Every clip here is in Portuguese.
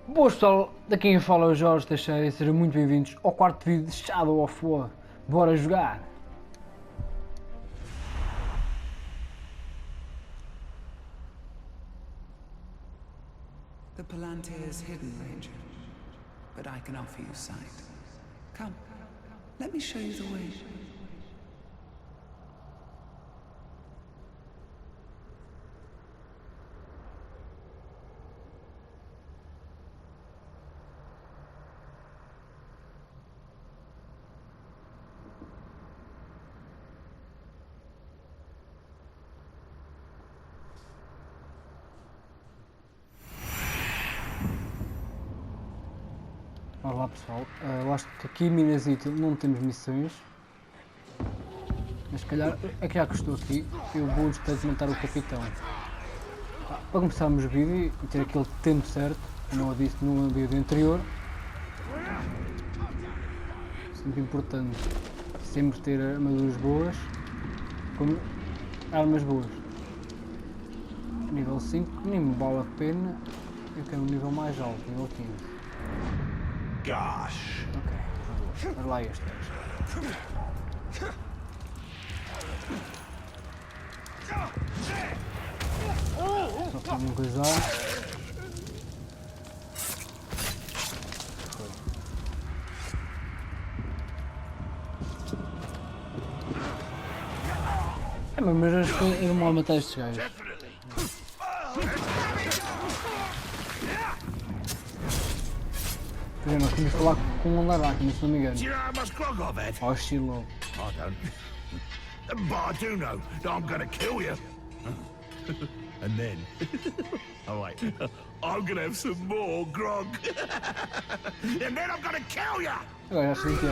Boas pessoal, daqui quem fala é o Jorge Teixeira e sejam muito bem-vindos ao quarto vídeo de Shadow of War. Bora jogar! The Palantir is hidden, Ranger, but I can offer you sight. Come, let me show you the way. Olá pessoal, eu acho que aqui em Minas Ithil não temos missões, mas se calhar é que já que estou aqui eu vou desmontar o capitão. Para começarmos o vídeo e ter aquele tempo certo, como eu disse no vídeo anterior, sempre importante, sempre ter armaduras boas, como armas boas. Nível 5 nem me vale a pena, eu quero um nível mais alto, nível 15. Gosh. Ok, vai lá este. Só para me coisar. Mas acho que é normal matar estes gajos. Por exemplo, nós tínhamos de falar com um Laraki, se não me engano. Do you know how much grog I've had? Oh, estilo. I don't. But I do know that I'm gonna kill you. And then, oh wait, I'm gonna have some more grog. And then I'm gonna kill you. Agora já sei que é.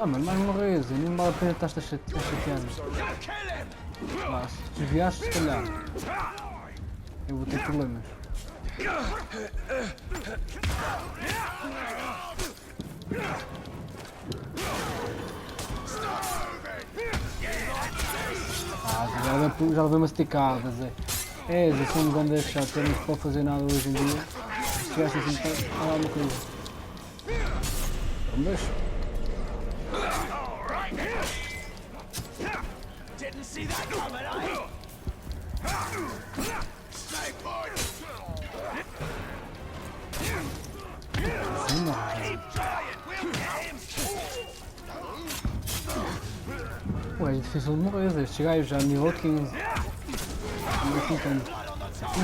Ah, mano, mais uma vez, nem vale a pena estar a chatear. Lá, se desviaste, se calhar, eu vou ter problemas. Já levei umas esticadas, é. Eu sou um grande chato, eu não se pode fazer nada hoje em dia. Se tivesse assim, não há uma coisa. Vamos. Sim, ué, é difícil de morrer, estes gajos já nível 15.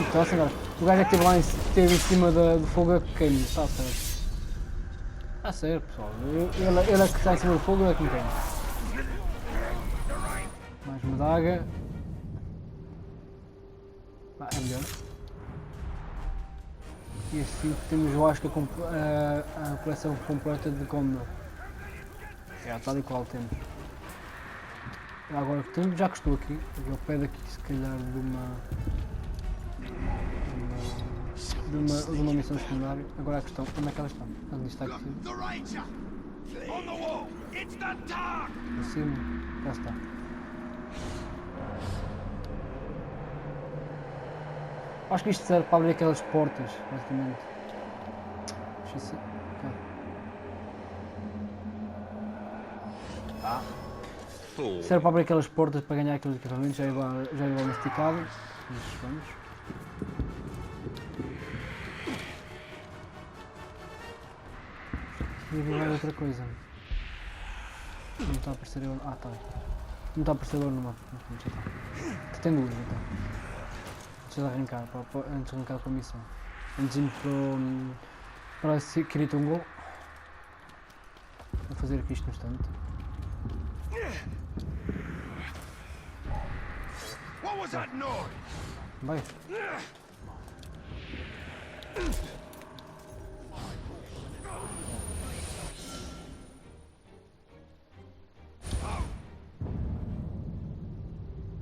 Está a ser, o gajo é que esteve em cima do fogo é que queima, está certo. Está certo pessoal, ele é que está em cima do fogo é que me queima. Mais uma daga. É melhor. E assim temos, eu acho que a coleção completa de Condor. É, tal e qual temos. Agora já que estou aqui, ao pé daqui se calhar de uma missão secundária. Agora a questão, como é que elas estão? Onde está aqui? Em cima, já está. Acho que isto serve para abrir aquelas portas, basicamente. Deixa isso. Ok. Tá. Serve para abrir aquelas portas para ganhar aqueles equipamentos, já é masticado. Mas vamos. E ver outra coisa. Não está a aparecer agora. Ah, está. Não está a aparecer agora no mapa. Já está. Tem duas então. Antes de arrancar para a missão. Antes de irmos para a Kiritungo. Vou fazer aqui isto no instante. What was that noise? Vai.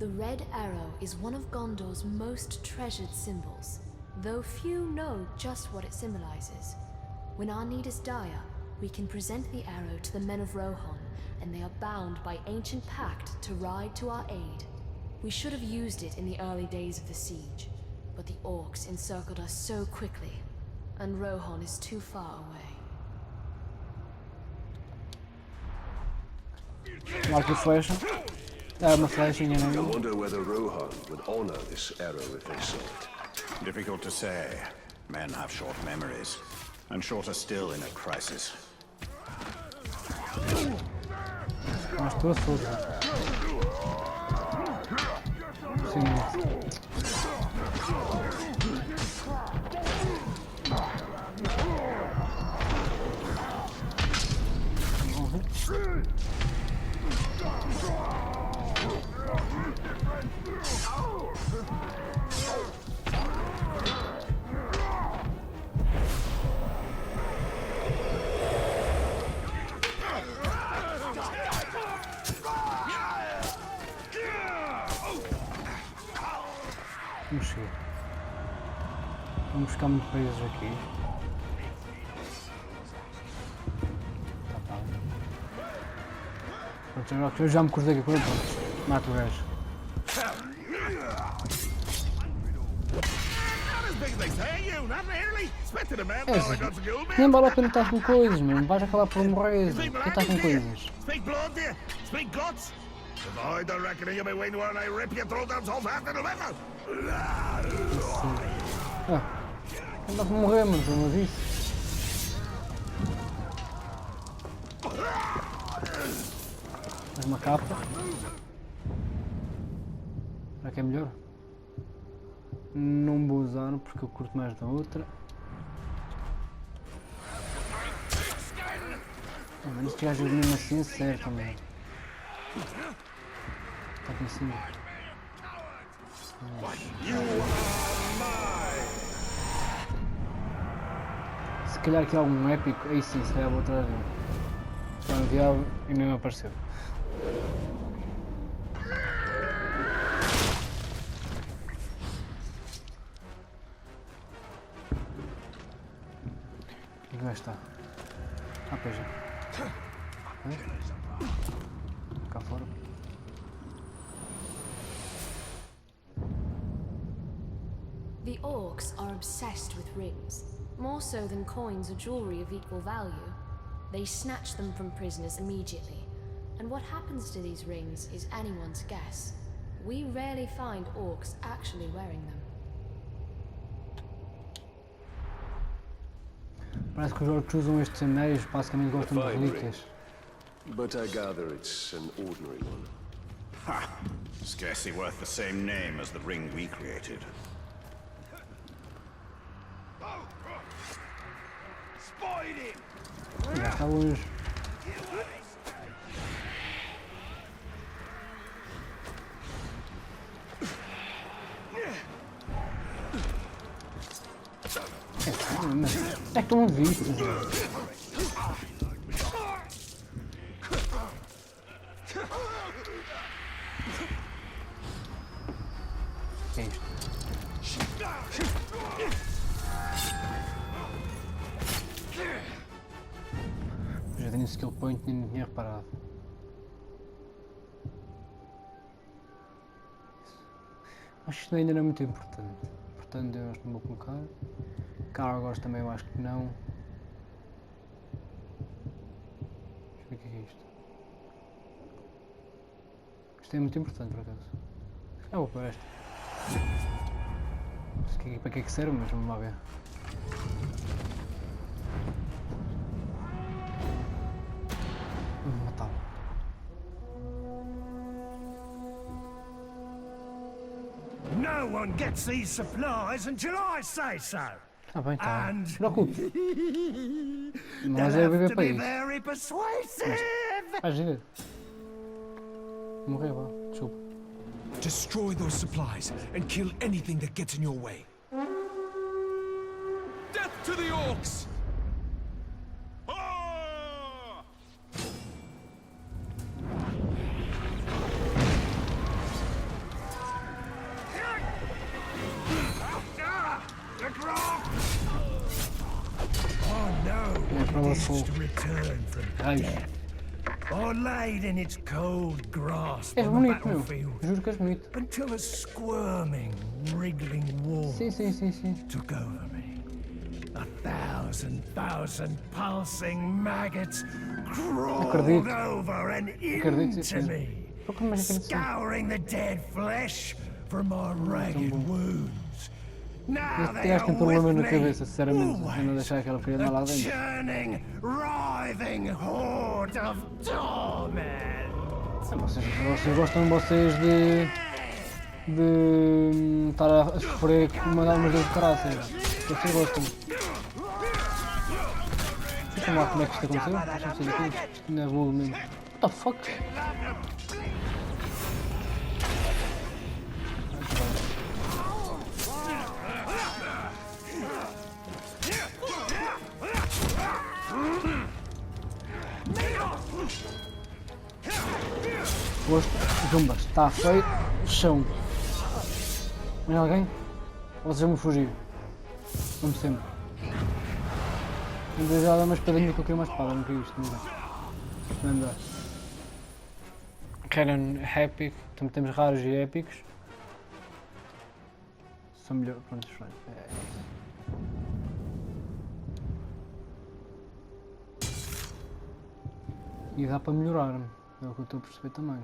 The Red Arrow is one of Gondor's most treasured symbols, though few know just what it symbolizes. When our need is dire, we can present the arrow to the men of Rohan, and they are bound by ancient pact to ride to our aid. We should have used it in the early days of the siege, but the orcs encircled us so quickly. and Rohan is too far away. Lá aqui flecha. É uma flecha, I enganei. wonder whether Rohan would honor this arrow if they saw it. Difficult to say. Men have short memories, and shorter still in a crisis. Mas estou a solta. Sim. Vamos seguir. Vamos ficar muito presos aqui. Tá. Pronto, agora que eu já me cruzei aqui com ele, pronto. Mato o gajo. Nem vale a pena estar com coisas, mano. Vais acabar por morrer. Quem está com coisas? Speak blood, dear. Speak guts. Avoid the reckoning you'll be waiting when I rip your throat out so fast it'll ever. Anda por morrer, mano, como eu disse. Mais uma capa. Será que é melhor? Não vou usar porque eu curto mais da outra. Mas estes gajos mesmo assim acertam, mano. Está aqui em cima. Se calhar aqui há algum épico, aí sim, se calhar vou atrás dele. Está no diabo e nem apareceu. E que gajo está? Ah, pois é. Cá fora. The orcs are obsessed with rings, more so than coins or jewelry of equal value. They snatch them from prisoners immediately, and what happens to these rings is anyone's guess. We rarely find orcs actually wearing them. Parece que os orcs usam estes anéis, basicamente gostam de relíquias. But I gather it's an ordinary one. Ha! Scarcely worth the same name as the ring we created. Já está longe. É que não vi. É isto. Já tenho skill point e nem tinha reparado. Acho que isto ainda não é muito importante. Portanto, eu não vou colocar. Cargos também eu acho que não. Deixa eu ver o que é isto. Isto é muito importante por acaso. Eu vou para esta. Não sei para que é que serve, mas vamos lá ver. Vamos matá-lo. No one gets these supplies until I say so. Ah bem, tá. And Não se preocupe. they'll Mas é have viver to para be isso. very persuasive. Faz ver. Morrer, vá. Desculpa. Destroy those supplies and kill anything that gets in your way. Death to the orcs! É prova de fogo. To return from Raios. death, or laid in its cold grasp És on the bonito, meu. battlefield, Juro que és bonito. until a squirming, wriggling wolf Sim. took over me. thousand pulsing maggots crawled Acredito. over and Acredito, into sim. me, Por que mais acredito? scouring the dead flesh from my ragged wounds. Now Este they gajo are tem problema with na me, cabeça, sinceramente. Ainda always. deixar aquela criança lá A dentro. churning, writhing horde of torment. Vocês gostam de estar a sofrer com uma arma de caraças. Vocês gostam. Ficam lá como é que isto aconteceu? Deixa-me sair daqui. Isto não é bom mesmo. What the fuck? Gosto. Jumbas. Está feio. Chão. Vem alguém? Ou vocês vão fugir? Como sempre. Em vez de dar uma espadinha que eu queria uma espada, não queria isto, não dá. Não dá. Querem épico, também temos raros e épicos. São melhores, pronto, é isso. E dá para melhorar, é o que eu estou a perceber também.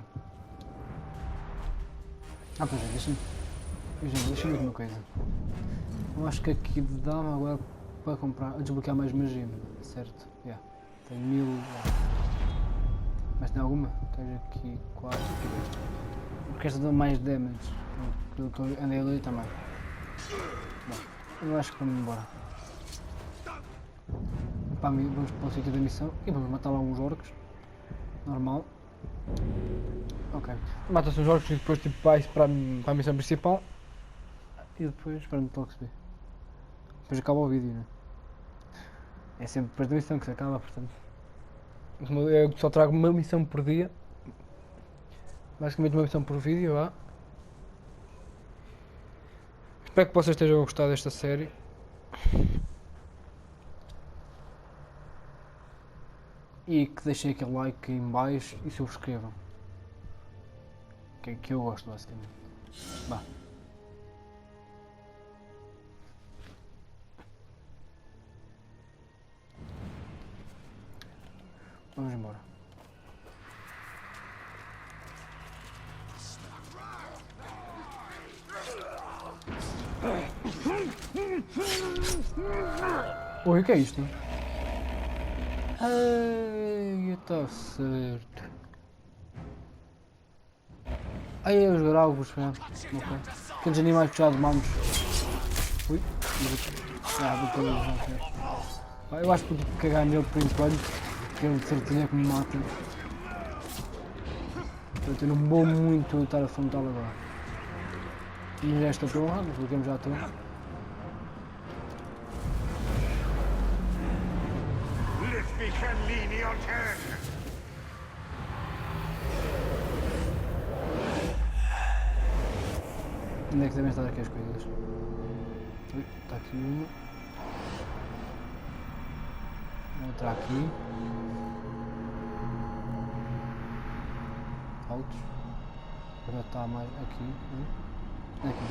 Ah, pois é, deixa-me ver uma coisa. Eu acho que aqui dá-me agora para comprar, a desbloquear mais magia, certo? Yeah. Tenho 1000. Mas tem alguma? Tens aqui 4. Porque esta dá mais damage. Eu andei ali também. Bom, eu acho que vamos embora. Vamos para o sítio da missão e vamos matar lá alguns orcos. Normal. Ok. Mata-se os orcos e depois tipo, vai para a missão principal. E depois, pronto, logo se vê. Depois acaba o vídeo, né? É sempre depois da missão que se acaba, portanto. Eu só trago uma missão por dia. Basicamente uma missão por vídeo, vá. Espero que vocês estejam a gostar desta série. E que deixem aquele like aí em baixo e subscrevam. Que eu gosto basicamente. Vá. Vamos embora. Oi, o que é isto? Ai, está certo. Ai, os gravos, ok. Aqueles animais que já domamos. Ui, eu acho que vou cagar nele por enquanto. Que ele de certeza que me mata. Portanto, eu não vou muito estar a afrontá-lo agora. Mas esta porra, desbloqueamos já tudo. Onde é que devem estar aqui as coisas? Ui, está aqui uma. Outra aqui. Altos. Agora está mais aqui. Aqui.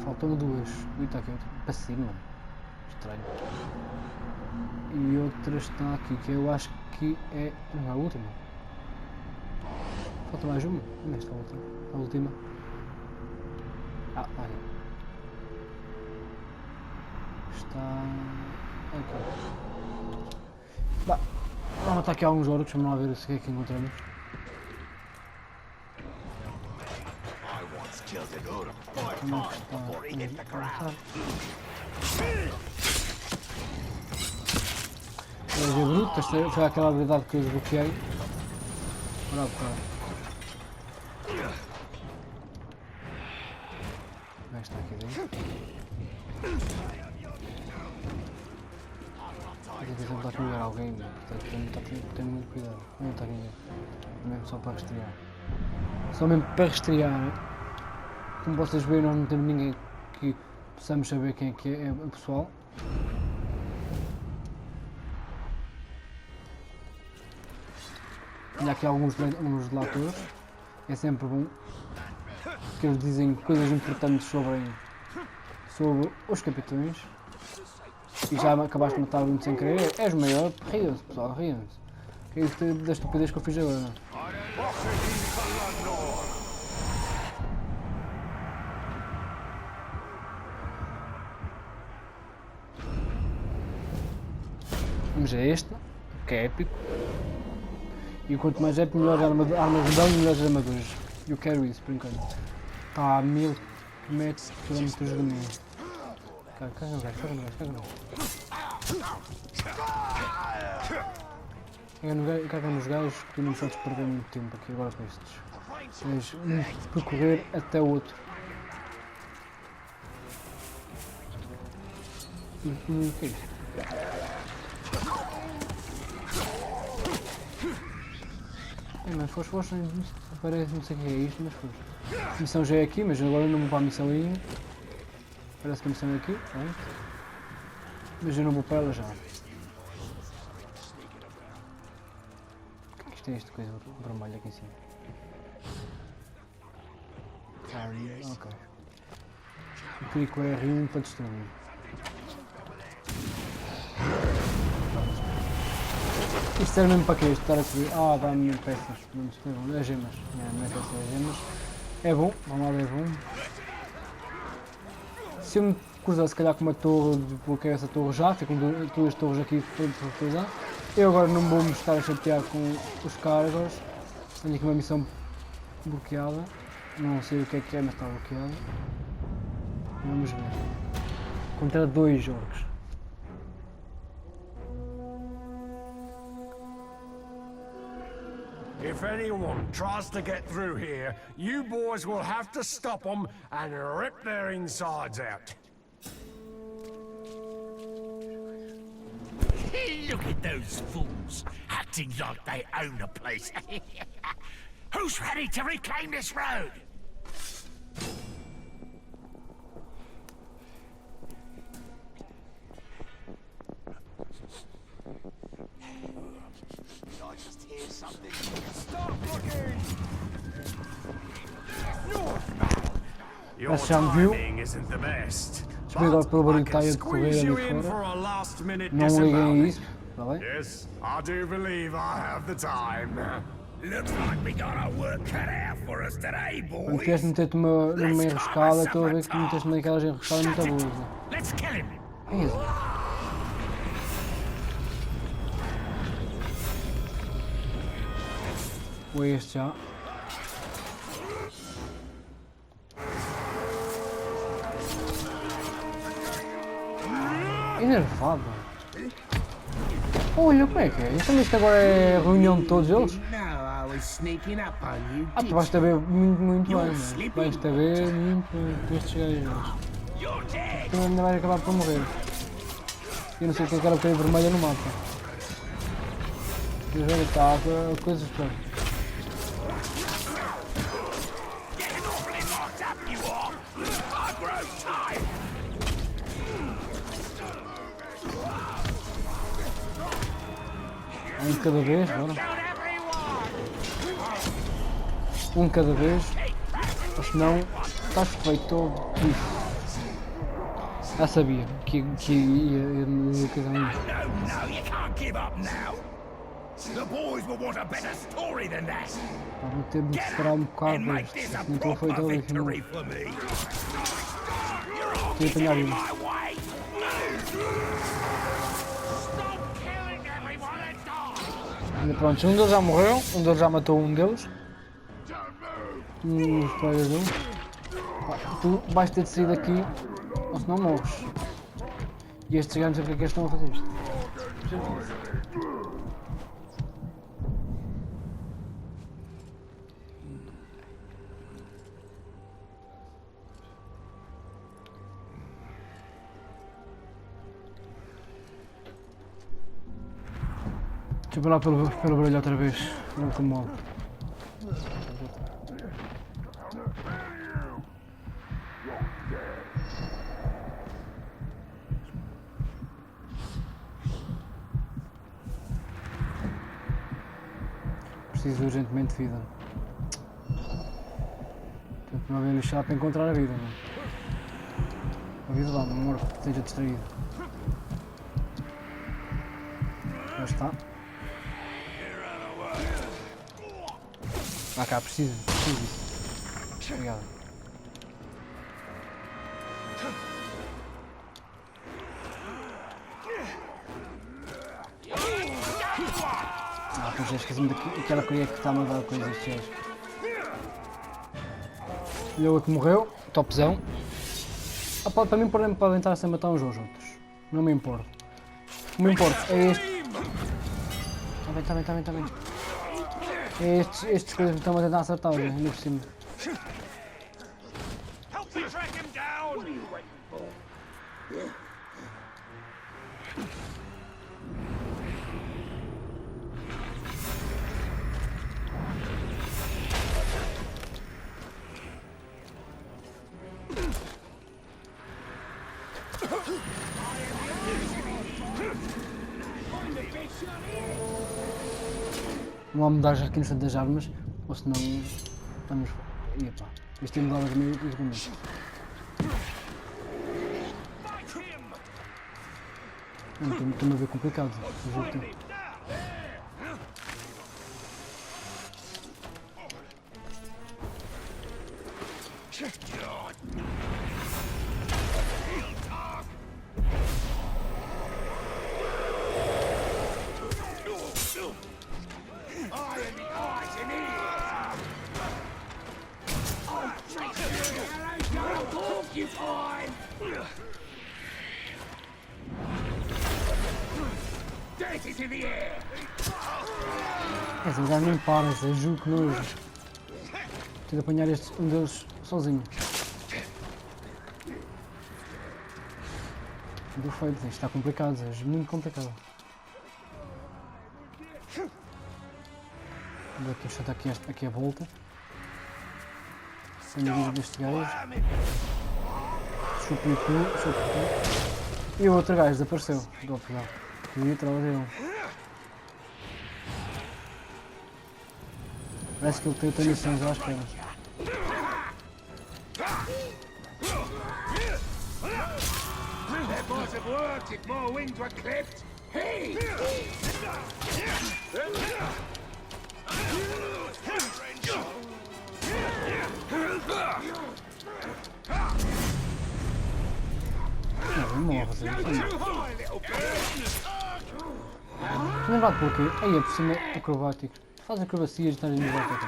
Faltam duas. Ui, está aqui outra. Para cima. Estranho. E outra está aqui, que eu acho que é. Não é a última. Falta mais uma. Onde está a outra? A última. Ah, aí. Está. Ok. Bah, vamos matar aqui alguns orcos, vamos lá ver o que é que encontramos. Como é que está? Vamos bruto, esta foi aquela habilidade que eu desbloqueei. Ora, pá. Como é que está aqui dentro? Estou a tentar comer alguém, portanto tenho muito cuidado. Não está aqui, mesmo só para rastrear. Só mesmo para rastrear, né? Como vocês veem, nós não temos ninguém que possamos saber quem é que é o pessoal. E há aqui alguns relatores, é sempre bom, porque eles dizem coisas importantes sobre os capitões. E já acabaste de matar um sem querer. És o maior. Riam-se, pessoal, riam-se. Que é isso da estupidez que eu fiz agora. Vamos a este, que é épico. E quanto mais épico, melhor armas de dano e melhores armaduras. Eu quero isso, por enquanto. Está a 1000 km de mim. Caga no gajo, caga no gajo, caga no gajo. Caga nos gajos que tu não podes perder muito tempo aqui agora com estes. Tens de percorrer até o outro. O que é isto? Mas foste, parece, não sei o que é isto, mas foste. A missão já é aqui, mas agora não vou para a missão aí. Parece que a missão é aqui, pronto. Mas eu não vou para ela já. O que é isto? É esta coisa vermelha aqui em cima. Ok. O clico é R1 para destruir. Isto era mesmo para quê? Isto estar a subir. Ah, dá-me peças. Não é gemas. Não é peças, é gemas. É bom, vamos lá ver, é bom. Se eu me cruzar se calhar com uma torre, bloqueio essa torre já, ficam duas torres aqui para utilizar. Eu agora não vou me estar a chatear com os cargos. Tenho aqui uma missão bloqueada. Não sei o que é, mas está bloqueada. Vamos ver. Contra 2 orcs. If anyone tries to get through here, you boys will have to stop them and rip their insides out. Look at those fools, acting like they own the place. Who's ready to reclaim this road? I just hear something. Stop looking! Your timing isn't the best. Agora pelo barulho que está I a can decorrer squeeze you ali in for fora. a last-minute Não liguem a disembowelment. isso, está bem? Yes, I do believe I have the time. Looks like we got our work cut out for us today, Quando boys. queres meter-te numa enroscada, estou a ver que meteste naquelas enroscadas muito boas. Let's kill him. É isso. Ou este já. Enervado. Olha, como é que é? Então isto agora é a reunião de todos eles? Ah, tu vais-te a ver muito bem, mano. Vais-te a ver muito bem com estes gajos. Tu ainda vais acabar por morrer. Eu não sei o que é aquela coisa vermelha no mapa. Mas olha, está a coisas para. Um de cada vez, bora. Um de cada vez. Ou senão, estás feito todo isso. Já sabia que ia cada um. No, you can't give up now. The boys will want a better story than that. Vou ter de esperar um bocado And para make isto. this a Não estou feito proper ali, filho. victory for me. Estou a apanhar In ele. my way. Stop killing everyone and die. Ainda pronto, um deles já morreu, um deles já matou um deles. Os colegas dele. Pá, tu vais ter de sair daqui, ou senão morres. E estes gajos, não sei porque é que eles estão a fazer isto. Deixa eu parar pelo barulho outra vez, não me incomodo. Preciso urgentemente de vida. Tenho que me haver lixado para encontrar a vida. Não? Avisa lá, não morto, esteja distraído. Já está. Ah cá, preciso disso. Obrigado. Ah, pois é, esqueci-me daquela coisa que está a mandar coisas estes gajos. E eu é que morreu, topzão. Ah, para mim podem estar a matar uns aos outros. Não me importa. O que me importa é este. Está bem. É estes coisas que estão a tentar acertar, olha, ainda por cima. Não há mudar aqui no centro das armas, ou senão estamos. Epá, isto tem mudado meio equipamento. Estou-me a ver complicado. O jogo tem. Esse gajo nem para, esse jogo que nojo. Tenho de apanhar um deles sozinho. Muito feito, isto está complicado, é muito complicado. Vou aqui chutar aqui a volta. Tenho vídeo deste gajo. Chupa-lhe tudo. E o outro gajo desapareceu. Do outro lado. Queria atrás dele. Parece que ele tem outra missão já à espera. Não morre, assim. Lembrado porquê? Aí é por cima acrobático. Faz acrobacias e estás a volta aqui.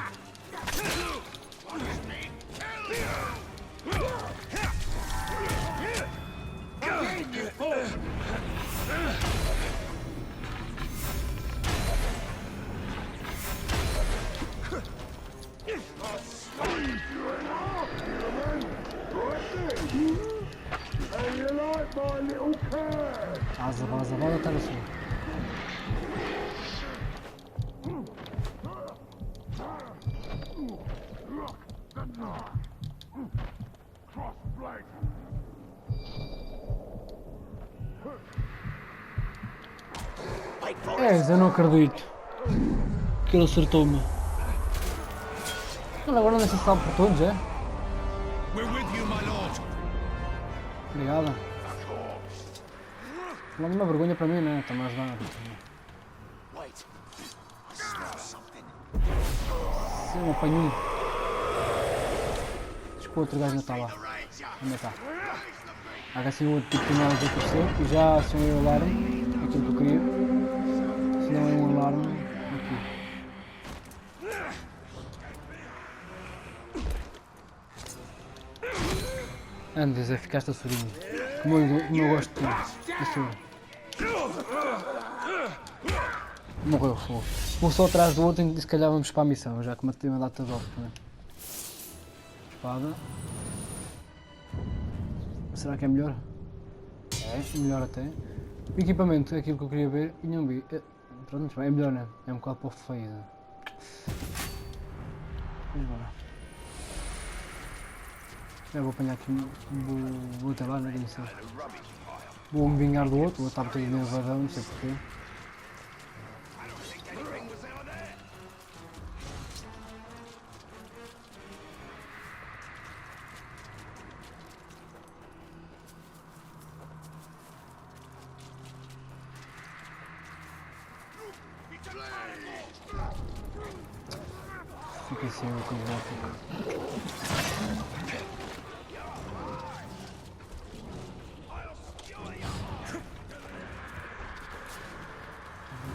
Vaza, está assim. Eu não acredito que ele acertou-me. Ele agora não se sabe por todos, é? Obrigado. Não é uma vergonha para mim, né? Está-me a ajudar. Se eu apanho um. Acho que o outro gajo ainda está lá. Onde está? Agora assim o outro tipo de nada apareceu e já acionei o alarme. Aquilo que eu queria. Se não é um alarme. Aqui. Andes a ficar esta sorinha. Como eu gosto de tudo. Morreu, fogo. Um só atrás do outro e se calhar vamos para a missão, já que matei uma data de off também. Espada. Será que é melhor? É, melhor até. O equipamento é aquilo que eu queria ver e não vi. Pronto, é melhor, né? É um bocado para o feio. Vamos embora. Eu vou apanhar aqui, vou até lá, não sei. Vou me vingar do outro, o outro está todo nervadão, não sei porquê. Fica assim o que vai ficar.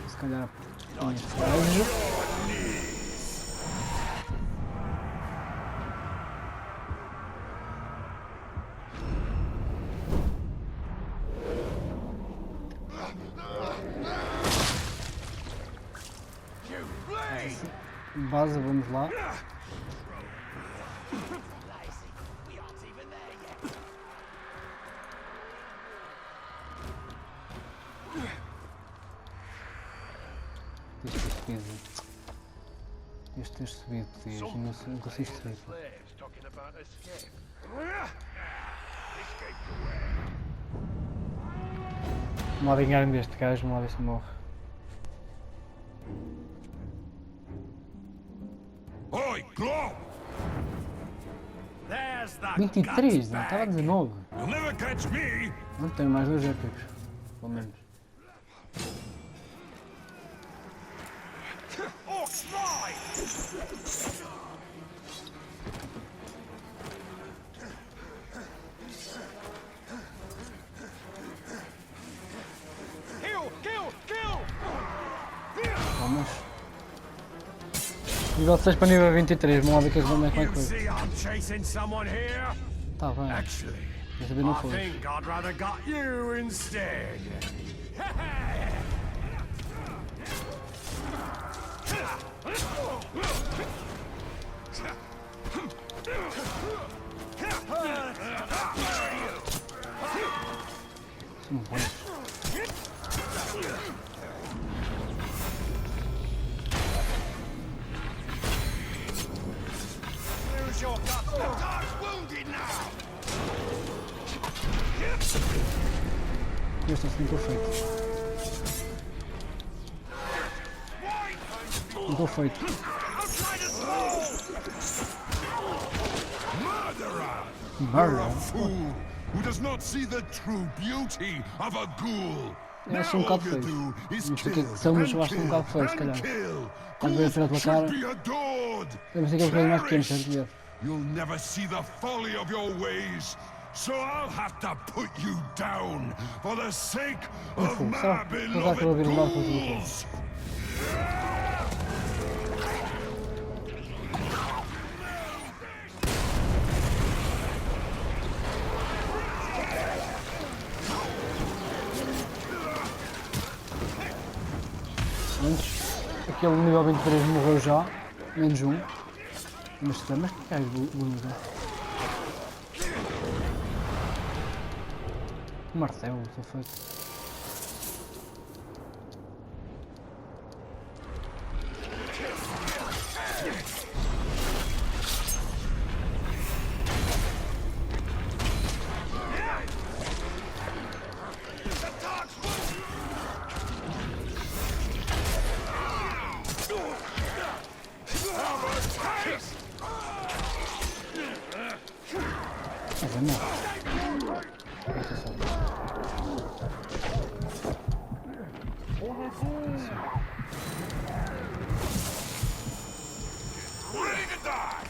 Se calhar neste caso. Base, vamos lá. Tens ter subido. Tens ter subido, podias. Não consigo subir. Vamos lá vingar-me deste gajo, vamos lá ver se morre. Oi, Glow! 23, não? Estava a 19. You'll never catch me! Não tenho mais 2 épicos, pelo menos. Ox fly! Vamos. Nível 6 para nível 23, vamos lá ver que como é que vai You coisa. see I'm chasing someone here? Tá bem, Actually, dessa vez não I foi. think I'd rather got you instead. São bons. Use your guts. Este assim estou feito. Não estou feito. Murder? Fool who does not see the true beauty of a ghoul. Eu acho um bocado feio. Não sei o que é que são, mas eu acho um bocado feio, se calhar. Estás a ver a frente pela cara. Be adored. Eu pensei que era um bocadinho mais pequeno, certo? Ver. You'll never see the folly of your ways, so I'll have to put you down for the sake of Fogo, my será que eu vou vir lá com tudo? ghouls. Antes, aquele nível 23 morreu já, menos um. Mas que é as bonitas? Martelo, estou feito. Mas é não. Ready to die.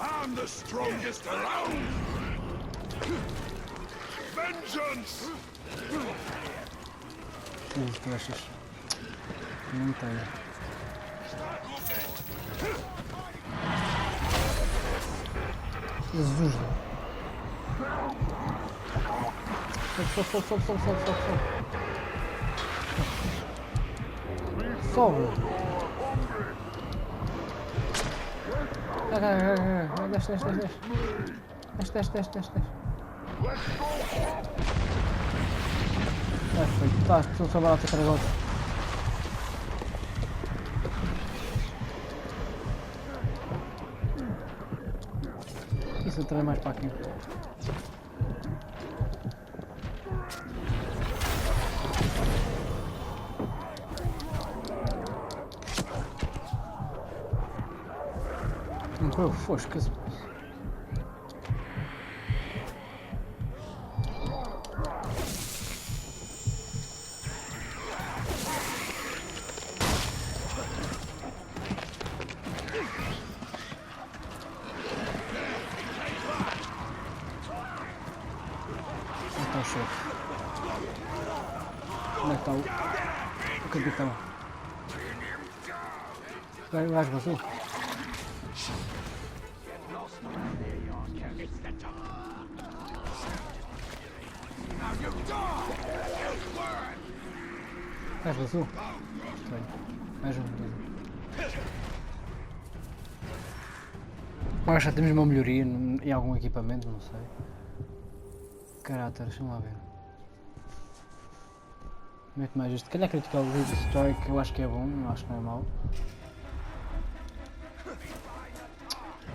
I'm the strongest around. Vengeance. Preciso de flechas. Não tenho. Jesus. Sobe. Sobe. Desce. Perfeito. Tá, estou só barato a agora. Isso eu trago mais para aqui. Não foi o fosca. está o chefe? Onde é que está o capitão? O gajo vazou. O gajo vazou. Estranho. Mais um. Agora já temos uma melhoria em algum equipamento, não sei. Caráter, deixa-me lá ver. Mete mais isto. Se calhar criticar o Lead Strike, eu acho que é bom, eu acho que não é mau.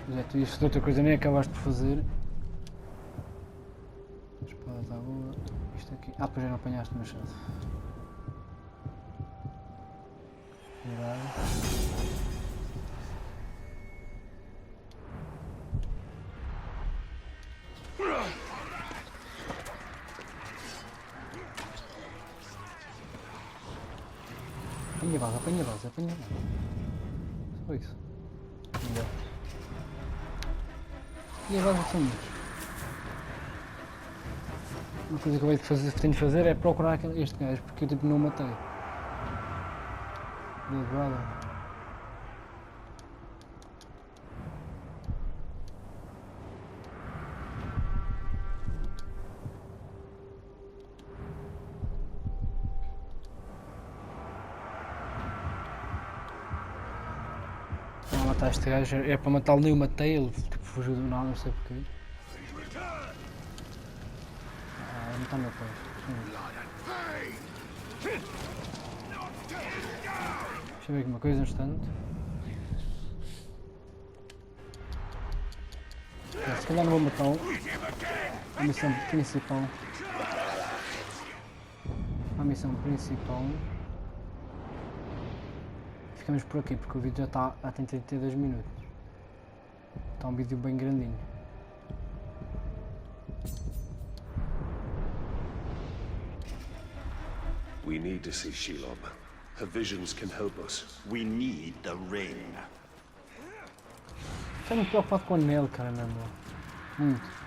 Mas é, tu isto de outra coisa nem acabaste de fazer. A espada está boa. Isto aqui. Ah, pois já não apanhaste o machado. Virar. Apanha base. Só isso. Melhor. E a base são muitos. Uma coisa que eu tenho de fazer é procurar este gajo, porque eu tipo não o matei. Dead brother. Matar este gajo é para matá-lo, nem o matei, ele tipo, fugiu do nada, não sei porquê. Não está meu pé. Deixa eu ver aqui uma coisa, um instante. Se calhar não vou matá-lo. A missão principal. Ficamos por aqui porque o vídeo já tem 32 minutos. Está um vídeo bem grandinho. We need to see Shelob. Her visions can help us. We need the ring. Estou muito preocupado com o anel, cara, mesmo. Muito.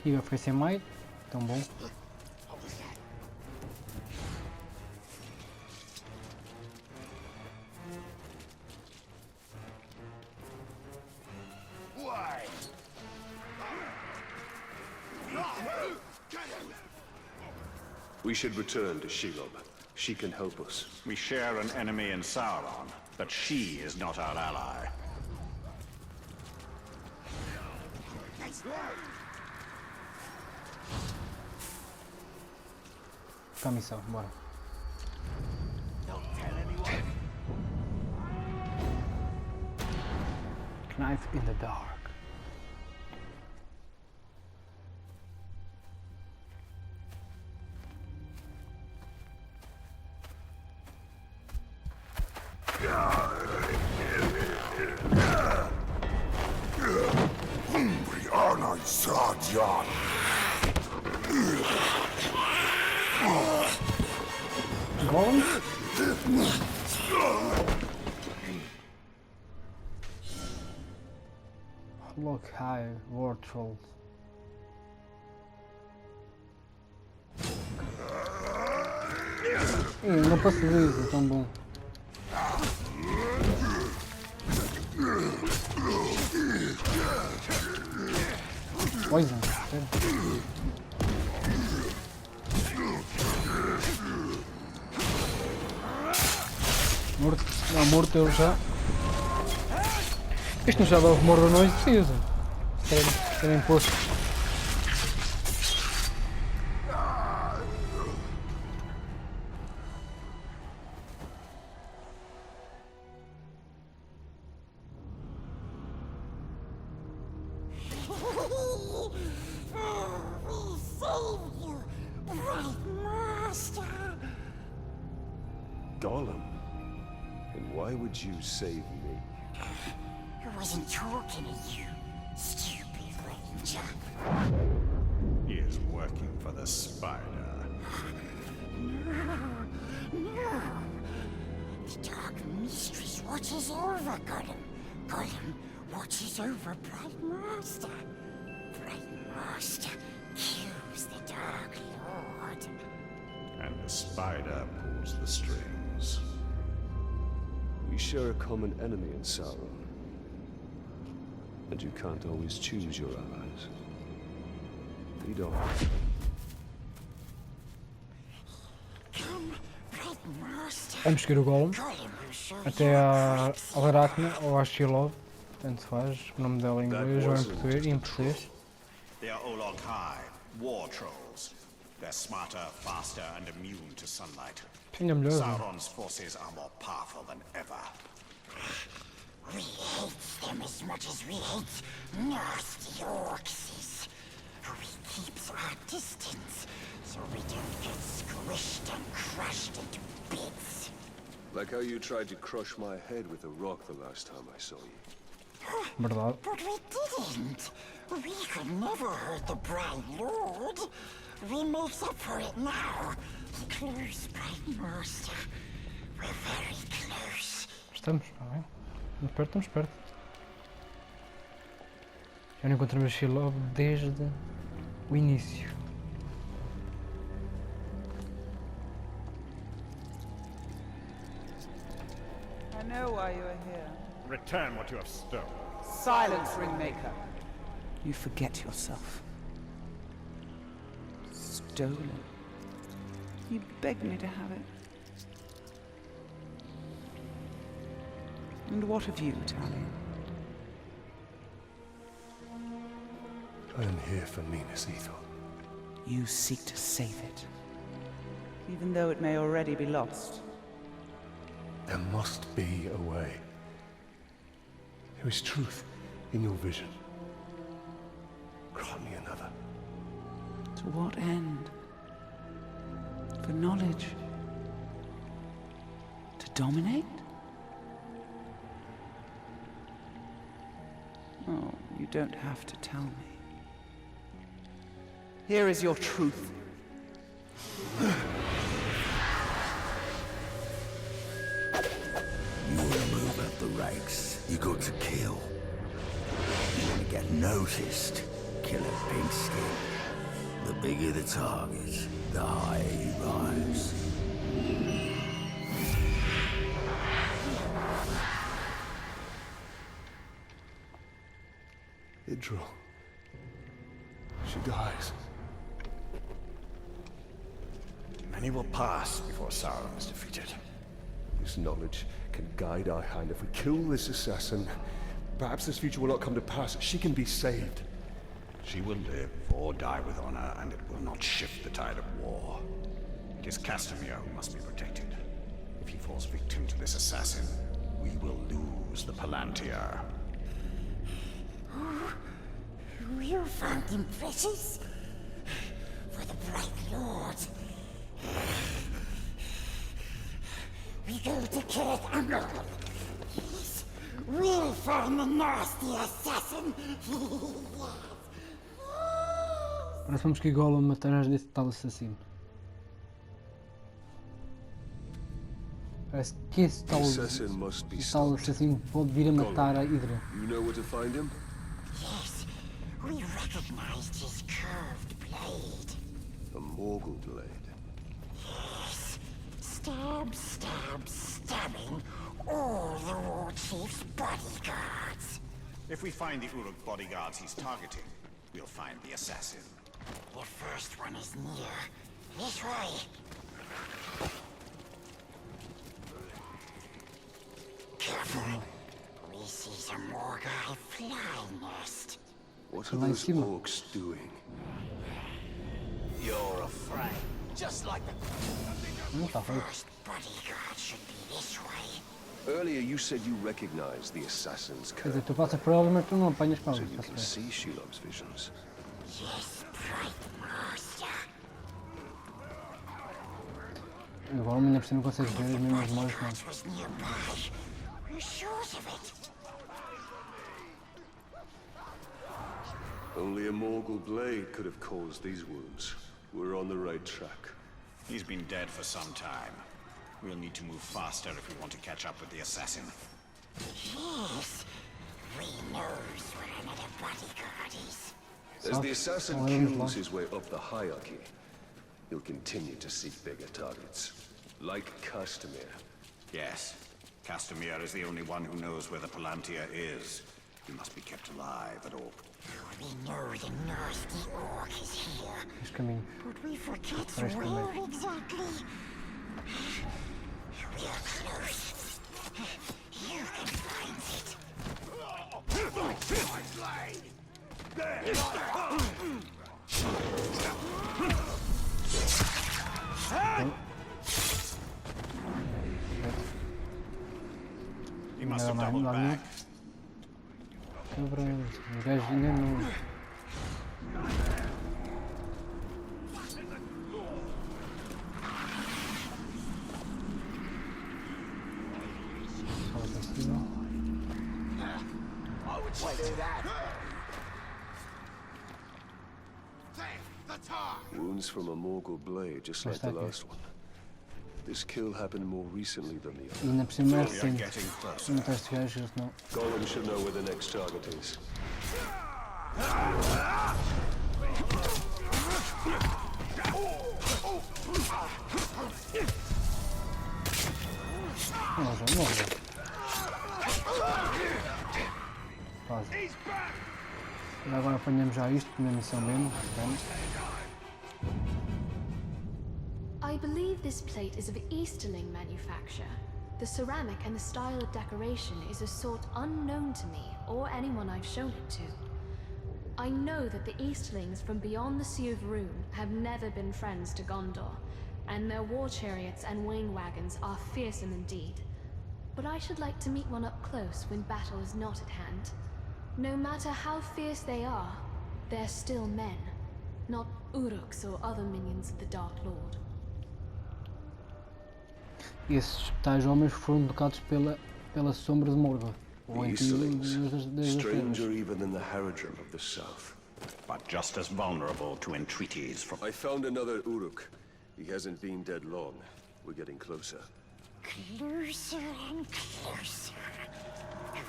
E vai ficar sem mais, tão bom. We should return to Shelob. She can help us. We share an enemy in Sauron, but she is not our ally. Para a missão, bora. Knife in the dark. Golem? Look high, war trolls. Não posso ver isso, tão bom. Poison, espera. Morto, não, morto ele já. Isto não já dá o morro não precisa. Querem posto. Gollum? And why would you save me? I wasn't talking to you, stupid ranger. He is working for the spider. No. The dark Mistress watches over Gollum. Gollum watches over Bright Master. Bright Master kills the Dark Lord. And the spider pulls the strings. We share a common enemy in Sauron. And you can't always choose your allies. Lead on. Come, Bright Master. Vamos seguir o Gollum Gollum will show até you a tricks. Laracna ou a Shilov, tanto faz, o nome dela em inglês ou em português. They are Olog-Hai, war trolls. They're smarter, faster, and immune to sunlight. Ainda melhor. Sauron's forces are more powerful than ever. We hate them as much as we hate nasty orcs. We keeps our distance so we don't get squished and crushed into bits. Like how you tried to crush my head with a rock the last time I saw you. Verdade. But we didn't. We could never hurt the Bright Lord. We make up for it now. Close, Bright Master. We're very close. Estamos, está bem? Estamos perto, estamos perto. Já não encontramos a Shilov desde o início. I know why you are here. Return what you have stolen. Silence, Ringmaker. You forget yourself. Stolen. You begged me to have it. And what of you, Talion? I am here for Minas Ithil. You seek to save it. Even though it may already be lost. There must be a way. There is truth in your vision. Grant me another. To what end? For knowledge? To dominate? Oh, you don't have to tell me. Here is your truth. You want to move up the ranks, you got to kill. You want to get noticed, kill a pink skin. The bigger the target, the higher you rise. Idril. She dies. Many will pass before Sauron is defeated. This knowledge can guide our hand. If we kill this assassin, perhaps this future will not come to pass. She can be saved. She will live or die with honor, and it will not shift the tide of war. It is Castamere who must be protected. If he falls victim to this assassin, we will lose the Palantir. You found him precious? For the Bright Lord. We go to Kirith Angol. Yes, we'll find the nasty assassin. Agora vamos que Gollum matar desse tal assassino. Parece que esse tal assassino pode vir a matar a Hydra. You know where to find him? Yes, we recognized his curved blade. A Morgul blade. Yes, stab, stab, stabbing all the war chief's bodyguards. If we find the Uruk bodyguards he's targeting, we'll find the assassin. The first one is near. This way. Careful. We see some Morgai fly nest. What are those orcs doing? You're afraid, just like the... First bodyguard should be this way. Earlier you said you recognized the assassin's Quer dizer, curve. tu passas por elas, mas tu não apanhas para So elas. you can see Shelov's visions. Yes, Bright Master. O Gollum ainda por cima não consegues ver as mesmas memórias que nós. Was nearby. We're sure of it. Only a Morgul blade could have caused these wounds. We're on the right track. He's been dead for some time. We'll need to move faster if we want to catch up with the assassin. Yes. We knows where another bodyguard is. As the assassin kills his way up the hierarchy, he'll continue to seek bigger targets. Like Castamir. Yes. Castamir is the only one who knows where the Palantir is. He must be kept alive at all. We know the nasty orc is here. Este caminho. But we forget Parece where primeiro. exactly. We are close. You can find it. He must have doubled back. Quebrando. O gajo ainda não. Wounds from a Morgul blade, just like the last one. This kill happened more recently than the E other. ainda por cima é We are recente. getting closer. Não teste gajos, não. Golem should know where the next target is. Não, já morreu. Quase. E agora apanhamos já isto na missão mesmo. I believe this plate is of Easterling manufacture. The ceramic and the style of decoration is a sort unknown to me or anyone I've shown it to. I know that the Easterlings from beyond the Sea of Rune have never been friends to Gondor, and their war chariots and wing wagons are fearsome indeed. But I should like to meet one up close when battle is not at hand. No matter how fierce they are, they're still men, not Uruks or other minions of the Dark Lord. E esses tais homens foram tocados pela sombra de Morgoth. The O antigo Easterlings, das stranger even than the Haradrim of the south. But just as vulnerable to entreaties from... I found another Uruk. He hasn't been dead long. We're getting closer. Closer and closer.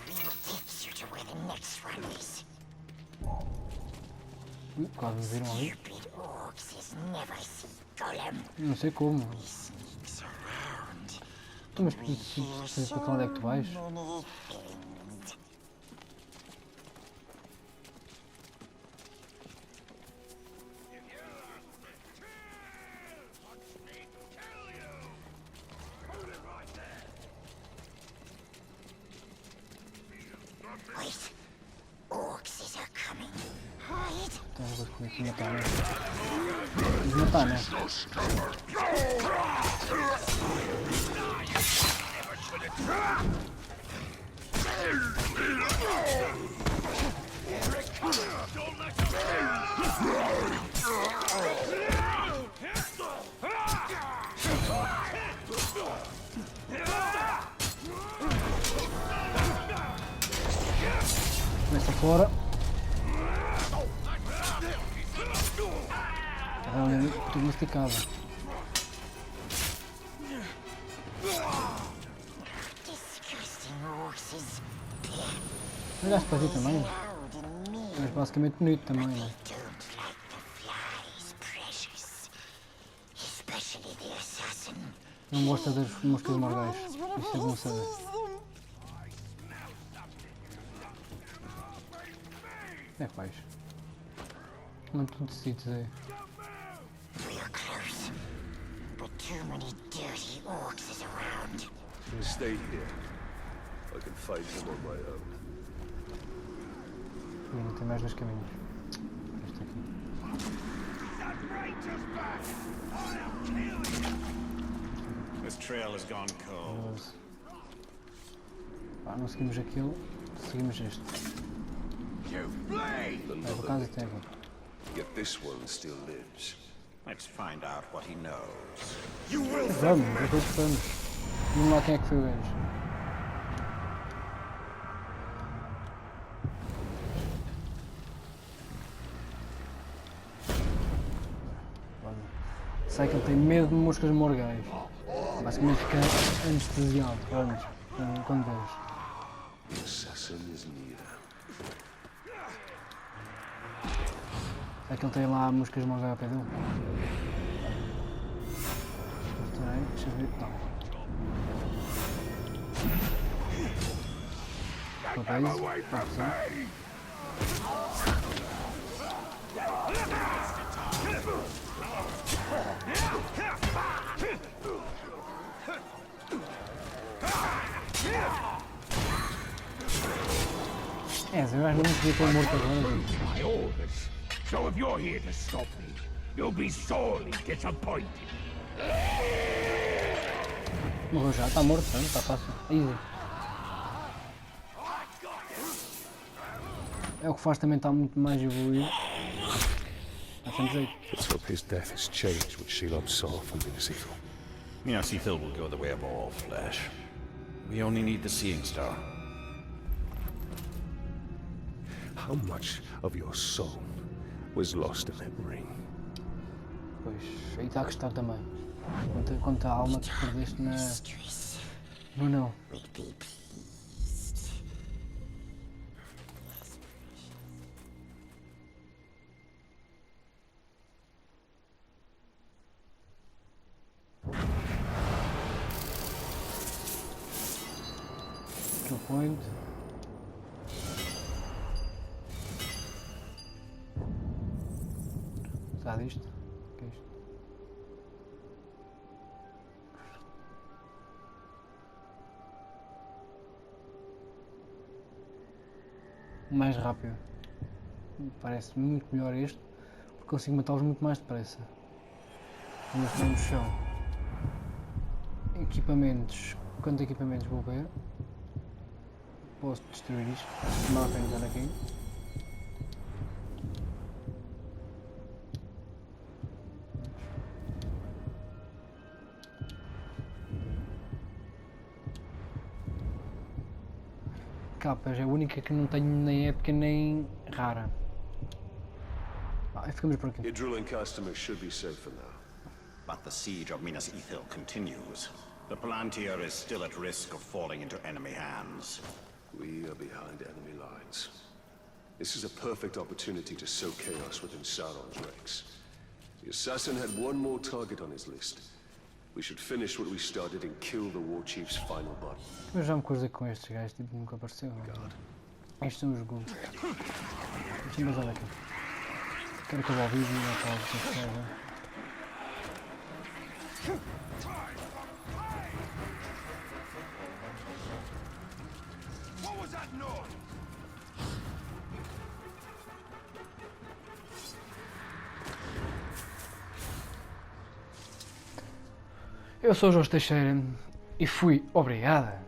We will get you to where the next one is. Quase me viram ali. Stupid orcs has never seen Golem. Não sei como. Sneaks around. Tu, mas para onde é que tu vais? Many things. Wait. Orcs are coming. Hide. Então eu vou comer aqui matar, né? Vamos matar, né? Começa fora. Olha, tudo masticado. Disgusting orcs. Olhaste para ti também? Loud and mean. Mas basicamente bonito também, né? Don't like the flies, precious. Especially the assassin. Não gosta das moscas morgais. Isto é bom saber. É paz. Não tu decides aí. We are close, but too many dirty orcs is around. Stay here. I can fight him on my own. E ainda tem mais dois caminhos. Este aqui. This trail has gone cold. 12. Pá, não seguimos aquilo, seguimos este. Vai para casa e tem agora. Yet this one still lives. Let's find out what he knows. Vamos, é que vamos. Vamos lá quem é que foi o gajo. Sei que ele tem medo de moscas morgais. Basicamente fica anestesiado antes, quando vês. The assassin is near. É que ele tem lá moscas mãos ao pé dele. Peraí, deixa eu ver. Não. Papéis, papéis. É, eu acho que não podia ter morto agora. My orders. So if you're here to stop me, you'll be sorely disappointed. Morreu já, está morto, não? Está fácil. Easy. É o que faz também estar muito mais evoluído. Está sempre jeito. Let's hope his death has changed what Shelob saw from Minas Ithil. Minas Ithil will go the way of all flesh. We only need the Seeing Star. How much of your soul was lost in that ring? Pois, aí está a questão também. Quanta alma que perdeste na... no anel. Kill point. Sabe isto? O que é isto? Mais rápido. Parece muito melhor este, porque consigo matá-los muito mais depressa. Mas estão no chão. Equipamentos. Quantos equipamentos vou ver? Posso destruir isto. Não há pena estar aqui. Capas, é a única que não tenho nem épica nem rara. Ficamos por aqui. Your drilling customers should be safe for now. But the siege of Minas Ithil continues. The Palantir is still at risk of falling into enemy hands. We are behind enemy lines. This is a perfect opportunity to sow chaos within Sauron's ranks. The assassin had one more target on his list. We should finish what we started and kill the war chief's final button. Eu já me cruzei com estes gajos, tipo, nunca apareceu. Estes são os ghouls. Deixa-me usar aqui. Quero acabar o vídeo e não acabo de escrever. What was that noise? Eu sou o Jorge Teixeira e fui obrigada.